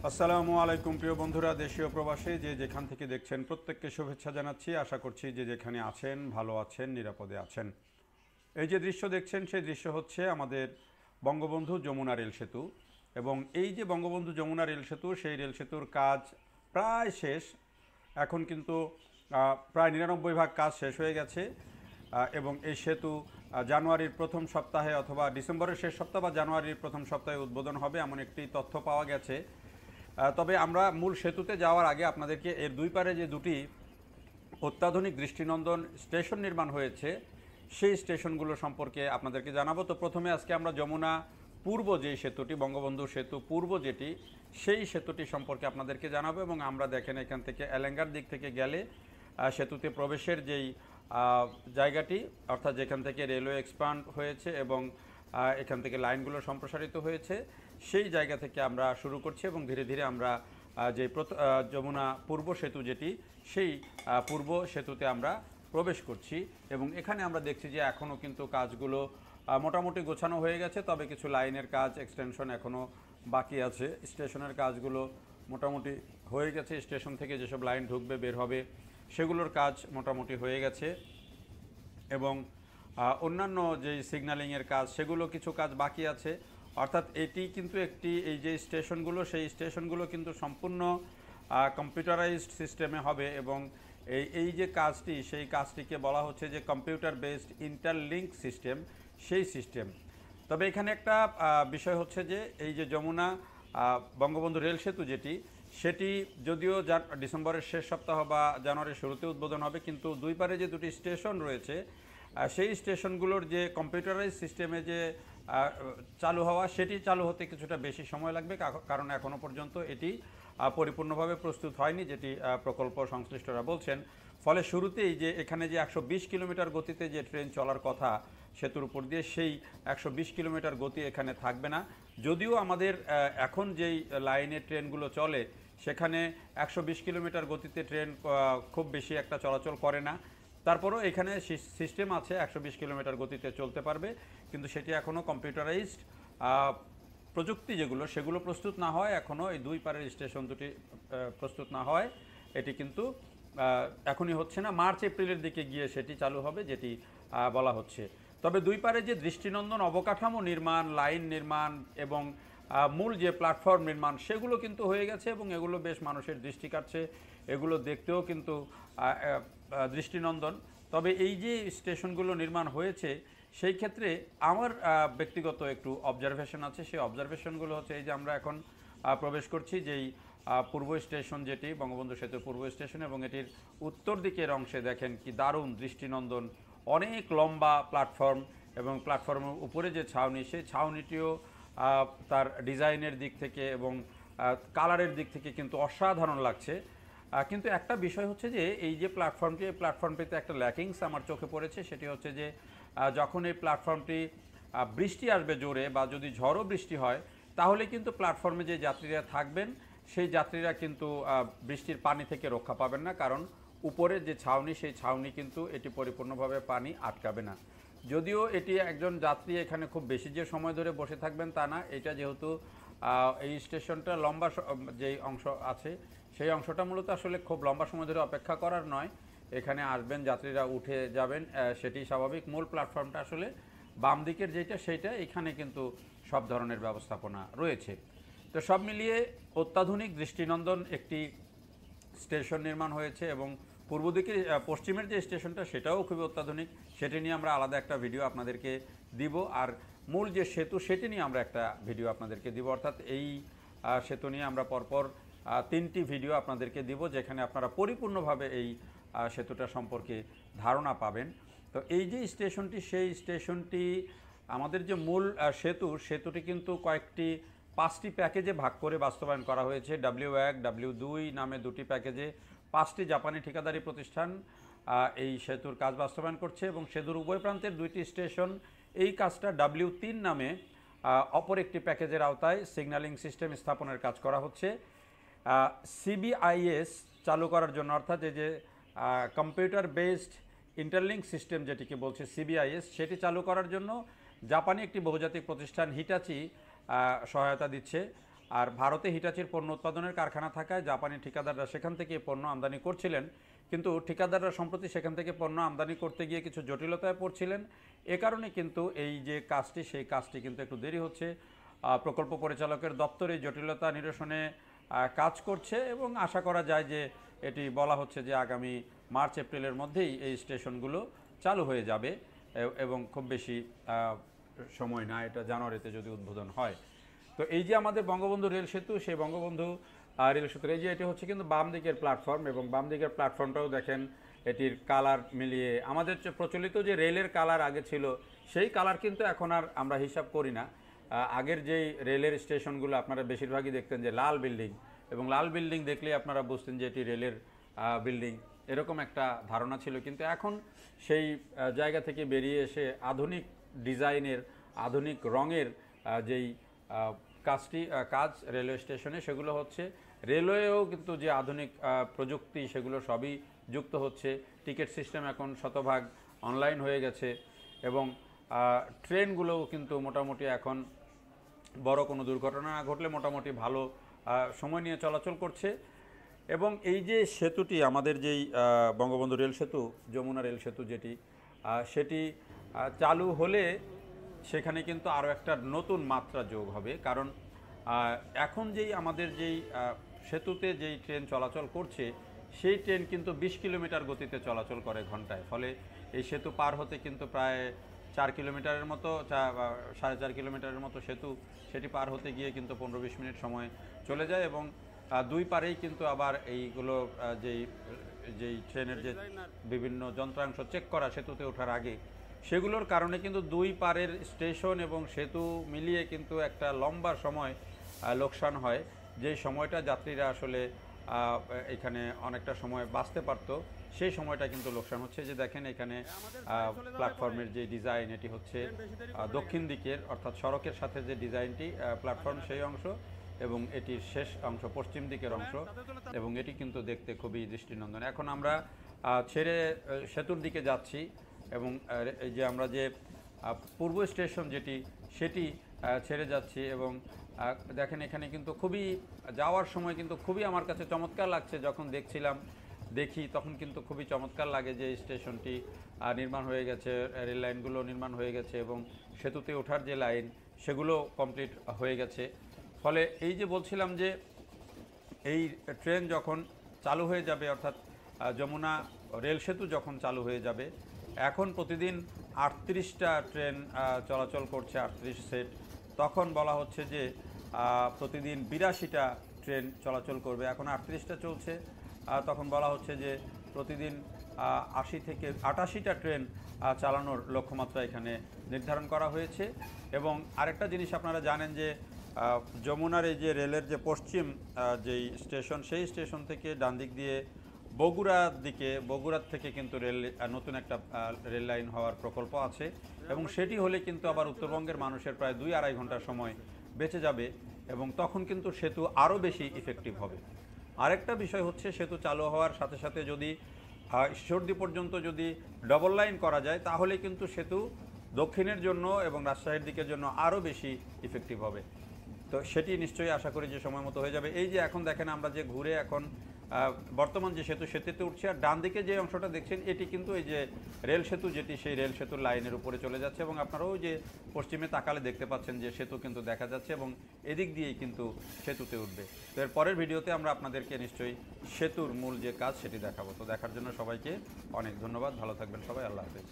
আসসালামু আলাইকুম প্রিয় বন্ধুরা, দেশীয় প্রবাসী যে যেখান থেকে দেখছেন প্রত্যেককে শুভেচ্ছা জানাচ্ছি। আশা করছি যে যেখানে আছেন ভালো আছেন, নিরাপদে আছেন। এই যে দৃশ্য দেখছেন সেই দৃশ্য হচ্ছে আমাদের বঙ্গবন্ধু যমুনা রেল সেতু। এবং এই যে বঙ্গবন্ধু যমুনা রেল সেতু, সেই রেল সেতুর কাজ প্রায় শেষ। এখন কিন্তু প্রায় 99 ভাগ কাজ শেষ হয়ে গেছে। এবং এই সেতু জানুয়ারির প্রথম সপ্তাহে অথবা ডিসেম্বরের শেষ সপ্তাহ বা জানুয়ারির প্রথম সপ্তাহে উদ্বোধন হবে, এমন একটি তথ্য পাওয়া গেছে। তবে আমরা মূল সেতুতে যাওয়ার আগে আপনাদেরকে এর দুই পারে যে দুটি অত্যাধুনিক দৃষ্টিনন্দন স্টেশন নির্মাণ হয়েছে সেই স্টেশনগুলো সম্পর্কে আপনাদেরকে জানাবো। তো প্রথমে আজকে আমরা যমুনা পূর্ব যে সেতুটি, বঙ্গবন্ধু সেতু পূর্ব যেটি, সেই সেতুটি সম্পর্কে আপনাদেরকে জানাবো। এবং আমরা দেখেন এখান থেকে এলেঙ্গার দিক থেকে গেলে সেতুতে প্রবেশের যেই জায়গাটি, অর্থাৎ যেখান থেকে রেলওয়ে এক্সপান্ড হয়েছে এবং এখান থেকে লাইনগুলো সম্প্রসারিত হয়েছে, সেই জায়গা থেকে আমরা শুরু করছি এবং ধীরে ধীরে আমরা যে যমুনা পূর্ব সেতু যেটি, সেই পূর্ব সেতুতে আমরা প্রবেশ করছি। এবং এখানে আমরা দেখছি যে এখনও কিন্তু কাজগুলো মোটামুটি গোছানো হয়ে গেছে, তবে কিছু লাইনের কাজ এক্সটেনশন এখনও বাকি আছে। স্টেশনের কাজগুলো মোটামুটি হয়ে গেছে, স্টেশন থেকে যেসব লাইন ঢুকবে বের হবে সেগুলোর কাজ মোটামুটি হয়ে গেছে। এবং অন্যান্য যে সিগন্যালিংয়ের কাজ, সেগুলো কিছু কাজ বাকি আছে। অর্থাৎ এটি কিন্তু একটি, এই যে স্টেশনগুলো, সেই স্টেশনগুলো কিন্তু সম্পূর্ণ কম্পিউটারাইজড সিস্টেমে হবে। এবং এই যে কাজটি, সেই কাজটিকে বলা হচ্ছে যে কম্পিউটার বেসড ইন্টারলিঙ্ক সিস্টেম, সেই সিস্টেম। তবে এখানে একটা বিষয় হচ্ছে যে এই যে যমুনা বঙ্গবন্ধু রেল সেতু যেটি, সেটি যদিও ডিসেম্বরের শেষ সপ্তাহ বা জানুয়ারির শুরুতে উদ্বোধন হবে, কিন্তু দুই পারে যে দুটি স্টেশন রয়েছে সেই স্টেশনগুলোর যে কম্পিউটারাইজ সিস্টেমে যে চালু হওয়া, সেটি চালু হতে কিছুটা বেশি সময় লাগবে, কারণ এখনও পর্যন্ত এটি পরিপূর্ণভাবে প্রস্তুত হয়নি, যেটি প্রকল্প সংশ্লিষ্টরা বলছেন। ফলে শুরুতেই যে এখানে যে 120 কিলোমিটার গতিতে যে ট্রেন চলার কথা সেতুর উপর দিয়ে, সেই 120 কিলোমিটার গতি এখানে থাকবে না। যদিও আমাদের এখন যেই লাইনে ট্রেনগুলো চলে সেখানে 120 কিলোমিটার গতিতে ট্রেন খুব বেশি একটা চলাচল করে না। তারপরও এখানে সিস্টেম আছে 120 কিলোমিটার গতিতে চলতে পারবে, কিন্তু সেটি এখনও কম্পিউটারাইজড প্রযুক্তি যেগুলো, সেগুলো প্রস্তুত না হয়, এখনও এই দুই পারের স্টেশন দুটি প্রস্তুত না হয়, এটি কিন্তু এখনই হচ্ছে না। মার্চ এপ্রিলের দিকে গিয়ে সেটি চালু হবে, যেটি বলা হচ্ছে। তবে দুই পারে যে দৃষ্টিনন্দন অবকাঠামো নির্মাণ, লাইন নির্মাণ এবং মূল যে প্ল্যাটফর্ম নির্মাণ, সেগুলো কিন্তু হয়ে গেছে এবং এগুলো বেশ মানুষের দৃষ্টি কাটছে, এগুলো দেখতেও কিন্তু দৃষ্টিনন্দন। তবে এই যে স্টেশনগুলো নির্মাণ হয়েছে, সেই ক্ষেত্রে আমার ব্যক্তিগত একটু অবজারভেশন আছে। সেই অবজারভেশনগুলো হচ্ছে এই যে আমরা এখন প্রবেশ করছি যেই পূর্ব স্টেশন যেটি বঙ্গবন্ধু সেতুর পূর্ব স্টেশন, এবং এটির উত্তর দিকের অংশে দেখেন কি দারুণ দৃষ্টিনন্দন অনেক লম্বা প্ল্যাটফর্ম, এবং প্ল্যাটফর্মের উপরে যে ছাউনি, সেই ছাউনিটিও তার ডিজাইনের দিক থেকে এবং কালারের দিক থেকে কিন্তু অসাধারণ লাগছে। কিন্তু একটা বিষয় হচ্ছে যে এই যে প্ল্যাটফর্মটি, এই প্ল্যাটফর্মটিতে একটা ল্যাকিংস আমার চোখে পড়েছে। সেটি হচ্ছে যে যখন এই প্ল্যাটফর্মটি বৃষ্টি আসবে জোরে, বা যদি ঝড়ো বৃষ্টি হয়, তাহলে কিন্তু প্ল্যাটফর্মে যে যাত্রীরা থাকবেন সেই যাত্রীরা কিন্তু বৃষ্টির পানি থেকে রক্ষা পাবেন না, কারণ উপরের যে ছাউনি, সেই ছাউনি কিন্তু এটি পরিপূর্ণভাবে পানি আটকাবে না। যদিও এটি একজন যাত্রী এখানে খুব বেশি যে সময় ধরে বসে থাকবেন তা না। এটা যেহেতু এই স্টেশনটা লম্বা যেই অংশ আছে, সেই অংশটা মূলত আসলে খুব লম্বা সময় ধরে অপেক্ষা করার নয়। এখানে আসবেন, যাত্রীরা উঠে যাবেন, সেটি স্বাভাবিক। মূল প্ল্যাটফর্মটা আসলে বাম দিকের যেটা, সেইটা এখানে কিন্তু সব ধরনের ব্যবস্থাপনা রয়েছে। তো সব মিলিয়ে অত্যাধুনিক দৃষ্টিনন্দন একটি স্টেশন নির্মাণ হয়েছে। এবং পূর্ব দিকে পশ্চিমের যে স্টেশনটা, সেটাও খুবই অত্যাধুনিক। সেটি নিয়ে আমরা আলাদা একটা ভিডিও আপনাদেরকে দিব, আর মূল যে সেতু, সেটি নিয়ে আমরা একটা ভিডিও আপনাদেরকে দিব। অর্থাৎ এই সেতু নিয়ে আমরা পরপর 3টি ভিডিও আপনাদেরকে দিব, যেখানে আপনারা পরিপূর্ণভাবে এই সেতুটা সম্পর্কে ধারণা পাবেন। তো এই যে স্টেশনটি, সেই স্টেশনটি আমাদের যে মূল সেতুটি কিন্তু কয়েকটি 5টি প্যাকেজে ভাগ করে বাস্তবায়ন করা হয়েছে। W1, W2 নামে দুটি প্যাকেজে 5টি জাপানি ঠিকাদারি প্রতিষ্ঠান এই সেতুর কাজ বাস্তবায়ন করছে, এবং সেতুর উভয় প্রান্তের 2টি স্টেশন এই কাজটা W3 নামে অপর একটি প্যাকেজের আওতায় সিগন্যালিং সিস্টেম স্থাপনের কাজ করা হচ্ছে। CBIS চালু করার জন্য, অর্থাৎ এই যে কম্পিউটার বেসড ইন্টারলিঙ্ক সিস্টেম যেটিকে বলছে CBIS, সেটি চালু করার জন্য জাপানি একটি বহুজাতিক প্রতিষ্ঠান হিটাচি সহায়তা দিচ্ছে। আর ভারতে হিটাচির পণ্য উৎপাদনের কারখানা থাকায় জাপানি ঠিকাদাররা সেখান থেকে পণ্য আমদানি করছিলেন, কিন্তু ঠিকাদাররা সম্প্রতি সেখান থেকে পণ্য আমদানি করতে গিয়ে কিছু জটিলতায় পড়ছিলেন। এ কারণে কিন্তু এই যে কাজটি, সেই কাজটি কিন্তু একটু দেরি হচ্ছে। প্রকল্প পরিচালকের দপ্তর এই জটিলতা নিরসনে কাজ করছে এবং আশা করা যায় যে এটি বলা হচ্ছে যে আগামী মার্চ এপ্রিলের মধ্যেই এই স্টেশনগুলো চালু হয়ে যাবে এবং খুব বেশি সময় না, এটা জানুয়ারিতে যদি উদ্বোধন হয়। তো এই যে আমাদের বঙ্গবন্ধু রেল সেতু, সেই বঙ্গবন্ধু রেল সেতুর এই যে এটি হচ্ছে কিন্তু বাম দিকের প্ল্যাটফর্ম, এবং বাম দিকের প্ল্যাটফর্মটাও দেখেন এটির কালার মিলিয়ে আমাদের প্রচলিত যে রেলের কালার আগে ছিল সেই কালার কিন্তু এখন আর আমরা হিসাব করি না। আগের যেই রেলের স্টেশনগুলো আপনারা বেশিরভাগই দেখতেন যে লাল বিল্ডিং, এবং লাল বিল্ডিং দেখলেই আপনারা বুঝতেন যে এটি রেলের বিল্ডিং, এরকম একটা ধারণা ছিল। কিন্তু এখন সেই জায়গা থেকে বেরিয়ে এসে আধুনিক ডিজাইনের, আধুনিক রঙের যেই কাজ রেলওয়ে স্টেশনে, সেগুলো হচ্ছে। রেলওয়েও কিন্তু যে আধুনিক প্রযুক্তি, সেগুলো সবই যুক্ত হচ্ছে। টিকিট সিস্টেম এখন শতভাগ অনলাইন হয়ে গেছে, এবং ট্রেনগুলোও কিন্তু মোটামুটি এখন বড় কোনো দুর্ঘটনা না ঘটলে মোটামুটি ভালো সময় নিয়ে চলাচল করছে। এবং এই যে সেতুটি, আমাদের যেই বঙ্গবন্ধু রেল সেতু, যমুনা রেল সেতু যেটি, সেটি চালু হলে সেখানে কিন্তু আরও একটা নতুন মাত্রা যোগ হবে। কারণ এখন যেই আমাদের যেই সেতুতে যেই ট্রেন চলাচল করছে, সেই ট্রেন কিন্তু 20 কিলোমিটার গতিতে চলাচল করে ঘন্টায়। ফলে এই সেতু পার হতে কিন্তু প্রায় 4 কিলোমিটারের মতো, 4.5 কিলোমিটারের মতো সেতু, সেটি পার হতে গিয়ে কিন্তু 15-20 মিনিট সময় চলে যায়। এবং দুই পারেই কিন্তু আবার এইগুলো যেই ট্রেনের যে বিভিন্ন যন্ত্রাংশ চেক করা সেতুতে ওঠার আগে, সেগুলোর কারণে কিন্তু দুই পারের স্টেশন এবং সেতু মিলিয়ে কিন্তু একটা লম্বা সময় লোকসান হয়, যেই সময়টা যাত্রীরা আসলে এখানে অনেকটা সময় বাঁচতে পারতো, সেই সময়টা কিন্তু লোকসান হচ্ছে। যে দেখেন এখানে প্ল্যাটফর্মের যে ডিজাইন, এটি হচ্ছে দক্ষিণ দিকের, অর্থাৎ সড়কের সাথে যে ডিজাইনটি প্ল্যাটফর্ম, সেই অংশ, এবং এটির শেষ অংশ পশ্চিম দিকের অংশ, এবং এটি কিন্তু দেখতে খুবই দৃষ্টিনন্দন। এখন আমরা ছেড়ে সেতুর দিকে যাচ্ছি, এবং এই যে আমরা যে পূর্ব স্টেশন যেটি, সেটি ছেড়ে যাচ্ছি। এবং দেখেন এখানে কিন্তু খুবই যাওয়ার সময় কিন্তু খুবই আমার কাছে চমৎকার লাগছে। যখন দেখি তখন কিন্তু খুবই চমৎকার লাগে যে স্টেশনটি নির্মাণ হয়ে গেছে, রেল লাইনগুলো নির্মাণ হয়ে গেছে, এবং সেতুতে ওঠার যে লাইন, সেগুলো কমপ্লিট হয়ে গেছে। ফলে এই যে বলছিলাম যে এই ট্রেন যখন চালু হয়ে যাবে, অর্থাৎ যমুনা রেল সেতু যখন চালু হয়ে যাবে, এখন প্রতিদিন 38টা ট্রেন চলাচল করছে, 38 সেট। তখন বলা হচ্ছে যে প্রতিদিন 82টা ট্রেন চলাচল করবে। এখন 38টা চলছে, তখন বলা হচ্ছে যে প্রতিদিন 80 থেকে 88টা ট্রেন চালানোর লক্ষ্যমাত্রা এখানে নির্ধারণ করা হয়েছে। এবং আরেকটা জিনিস আপনারা জানেন যে যমুনার এই যে রেলের যে পশ্চিম যেই স্টেশন, সেই স্টেশন থেকে ডান দিক দিয়ে বগুড়ার থেকে কিন্তু নতুন একটা রেল লাইন হওয়ার প্রকল্প আছে, এবং সেটি হলে কিন্তু আবার উত্তরবঙ্গের মানুষের প্রায় 2-2.5 ঘন্টা সময় বেঁচে যাবে, এবং তখন কিন্তু সেতু আরও বেশি ইফেক্টিভ হবে। আরেকটা বিষয় হচ্ছে, সেতু চালু হওয়ার সাথে সাথে যদি ঈশ্বরদী পর্যন্ত যদি ডবল লাইন করা যায়, তাহলে কিন্তু সেতু দক্ষিণের জন্য এবং রাজশাহীর দিকের জন্য আরও বেশি ইফেক্টিভ হবে। তো সেটি নিশ্চয়ই আশা করি যে সময় মতো হয়ে যাবে। এই যে এখন দেখেন আমরা যে ঘুরে এখন বর্তমান যে সেতুতে উঠছে, আর ডান দিকে যে অংশটা দেখছেন, এটি কিন্তু এই যে রেল সেতু যেটি, সেই রেল সেতুর লাইনের উপরে চলে যাচ্ছে, এবং আপনারাও যে পশ্চিমে তাকালে দেখতে পাচ্ছেন যে সেতু কিন্তু দেখা যাচ্ছে, এবং এদিক দিয়েই কিন্তু সেতুতে উঠবে। তো এর পরের ভিডিওতে আমরা আপনাদেরকে নিশ্চয়ই সেতুর মূল যে কাজ সেটি দেখাবো। তো দেখার জন্য সবাইকে অনেক ধন্যবাদ। ভালো থাকবেন সবাই। আল্লাহ হাফেজ।